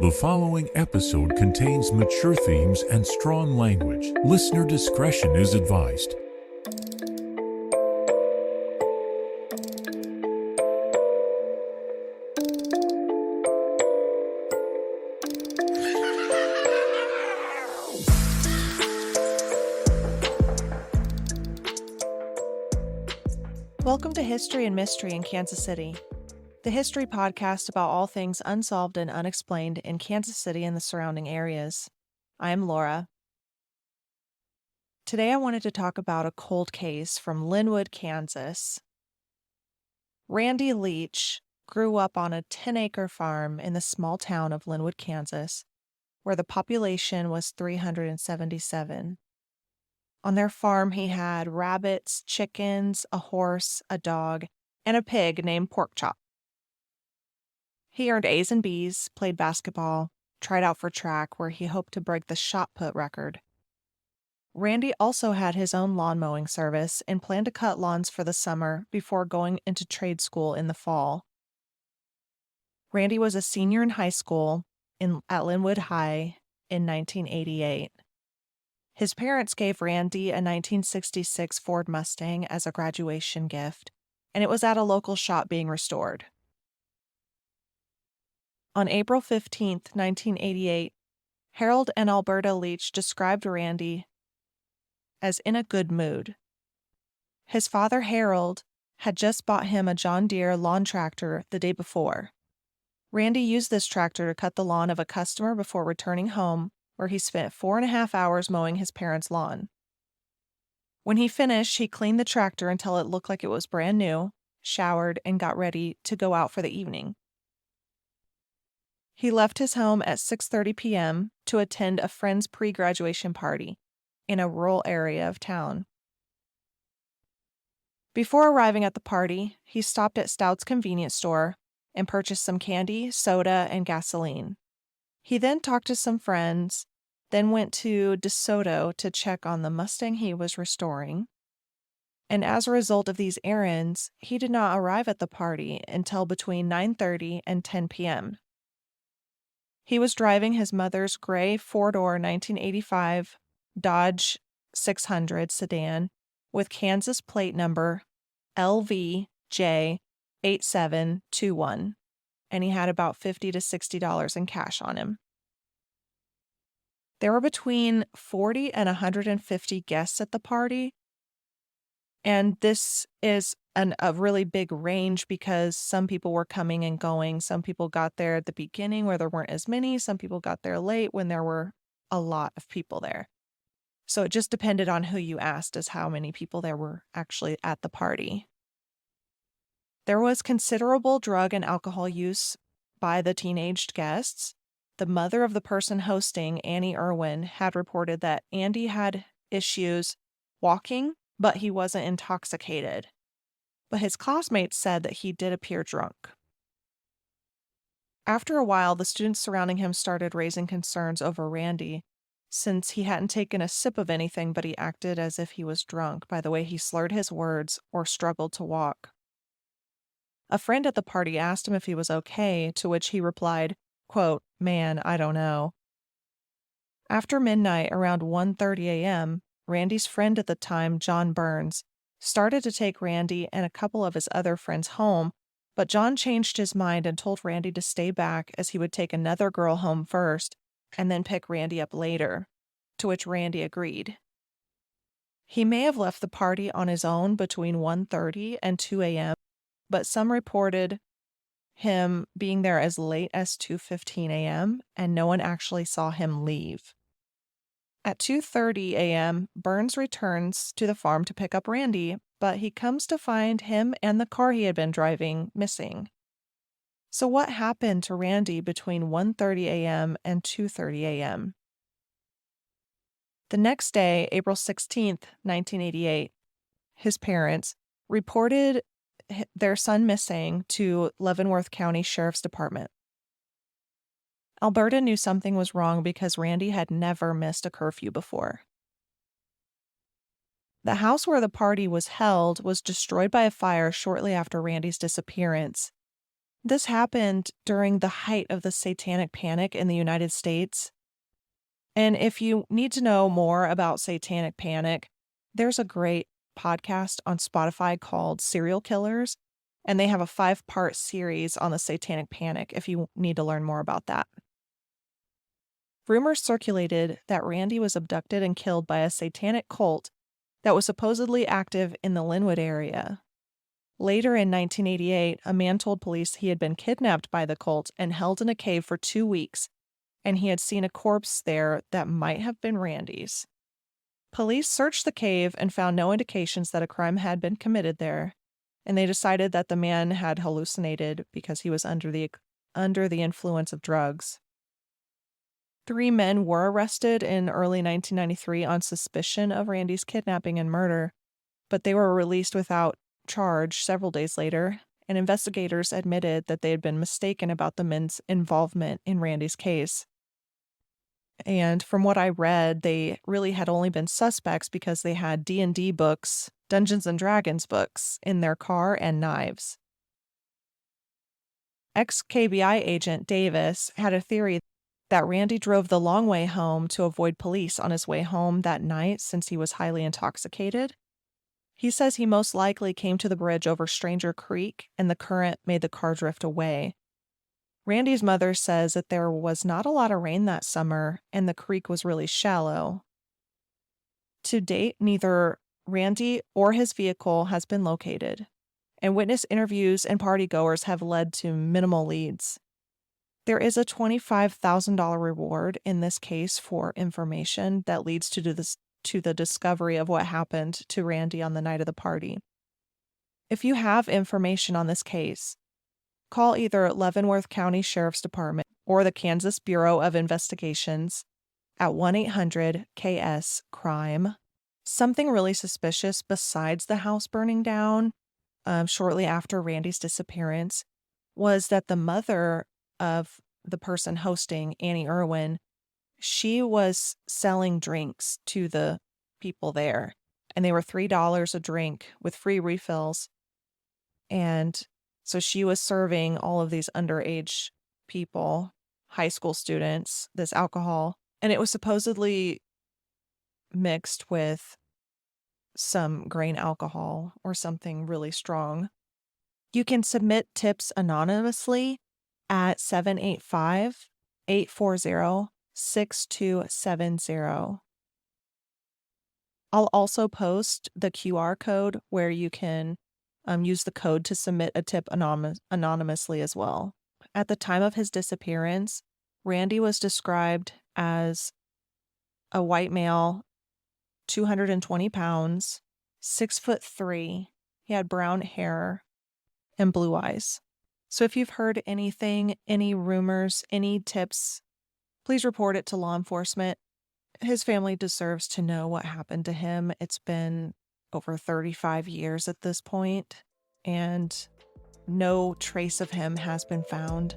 The following episode contains mature themes and strong language. Listener discretion is advised. Welcome to History and Mystery in Kansas City, the history podcast about all things unsolved and unexplained in Kansas City and the surrounding areas. I am Laura. Today I wanted to talk about a cold case from Linwood, Kansas. Randy Leach grew up on a 10-acre farm in the small town of Linwood, Kansas, where the population was 377. On their farm, he had rabbits, chickens, a horse, a dog, and a pig named Porkchop. He earned A's and B's, played basketball, tried out for track where he hoped to break the shot put record. Randy also had his own lawn mowing service and planned to cut lawns for the summer before going into trade school in the fall. Randy was a senior in high school at Linwood High in 1988. His parents gave Randy a 1966 Ford Mustang as a graduation gift, and it was at a local shop being restored. On April 15, 1988, Harold and Alberta Leach described Randy as in a good mood. His father, Harold, had just bought him a John Deere lawn tractor the day before. Randy used this tractor to cut the lawn of a customer before returning home, where he spent 4.5 hours mowing his parents' lawn. When he finished, he cleaned the tractor until it looked like it was brand new, showered, and got ready to go out for the evening. He left his home at 6:30 p.m. to attend a friend's pre-graduation party in a rural area of town. Before arriving at the party, he stopped at Stout's convenience store and purchased some candy, soda, and gasoline. He then talked to some friends, then went to DeSoto to check on the Mustang he was restoring. And as a result of these errands, he did not arrive at the party until between 9:30 and 10 p.m. He was driving his mother's gray four-door 1985 Dodge 600 sedan with Kansas plate number LVJ8721, and he had about $50 to $60 in cash on him. There were between 40 and 150 guests at the party, and this is a really big range because some people were coming and going. Some people got there at the beginning where there weren't as many. Some people got there late when there were a lot of people there. So it just depended on who you asked as how many people there were actually at the party. There was considerable drug and alcohol use by the teenaged guests. The mother of the person hosting, Annie Irwin, had reported that Andy had issues walking, but he wasn't intoxicated. But his classmates said that he did appear drunk. After a while, the students surrounding him started raising concerns over Randy, since he hadn't taken a sip of anything, but he acted as if he was drunk by the way he slurred his words or struggled to walk. A friend at the party asked him if he was okay, to which he replied, quote, "Man, I don't know." After midnight, around 1:30 a.m., Randy's friend at the time, John Burns, started to take Randy and a couple of his other friends home, but John changed his mind and told Randy to stay back as he would take another girl home first and then pick Randy up later, to which Randy agreed. He may have left the party on his own between 1:30 and 2 a.m., but some reported him being there as late as 2:15 a.m., and no one actually saw him leave. At 2:30 a.m., Burns returns to the farm to pick up Randy, but he comes to find him and the car he had been driving missing. So what happened to Randy between 1:30 a.m. and 2:30 a.m.? The next day, April 16th, 1988, his parents reported their son missing to Leavenworth County Sheriff's Department. Alberta knew something was wrong because Randy had never missed a curfew before. The house where the party was held was destroyed by a fire shortly after Randy's disappearance, This happened during the height of the Satanic Panic in the United States. And if you need to know more about Satanic Panic, there's a great podcast on Spotify called Serial Killers, and they have a 5-part series on the Satanic Panic if you need to learn more about that. Rumors circulated that Randy was abducted and killed by a satanic cult that was supposedly active in the Linwood area. Later in 1988, a man told police he had been kidnapped by the cult and held in a cave for 2 weeks, and he had seen a corpse there that might have been Randy's. Police searched the cave and found no indications that a crime had been committed there, and they decided that the man had hallucinated because he was under the influence of drugs. 3 men were arrested in early 1993 on suspicion of Randy's kidnapping and murder, but they were released without charge several days later, and investigators admitted that they had been mistaken about the men's involvement in Randy's case. And from what I read, they really had only been suspects because they had D&D books, Dungeons and Dragons books, in their car and knives. Ex-KBI agent Davis had a theory that Randy drove the long way home to avoid police on his way home that night since he was highly intoxicated. He says he most likely came to the bridge over Stranger Creek and the current made the car drift away. Randy's mother says that there was not a lot of rain that summer and the creek was really shallow. To date, neither Randy or his vehicle has been located, and witness interviews and partygoers have led to minimal leads. There is a $25,000 reward in this case for information that leads to the discovery of what happened to Randy on the night of the party. If you have information on this case, call either Leavenworth County Sheriff's Department or the Kansas Bureau of Investigations at 1-800-KS-CRIME. Something really suspicious besides the house burning down shortly after Randy's disappearance was that the mother of the person hosting, Annie Irwin, she was selling drinks to the people there, and they were $3 a drink with free refills. And so she was serving all of these underage people, high school students, this alcohol, and it was supposedly mixed with some grain alcohol or something really strong. You can submit tips anonymously at 785-840-6270. I'll also post the QR code where you can use the code to submit a tip anonymously as well. At the time of his disappearance, Randy was described as a white male, 220 pounds, 6'3". He had brown hair and blue eyes. So if you've heard anything, any rumors, any tips, please report it to law enforcement. His family deserves to know what happened to him. It's been over 35 years at this point, and no trace of him has been found.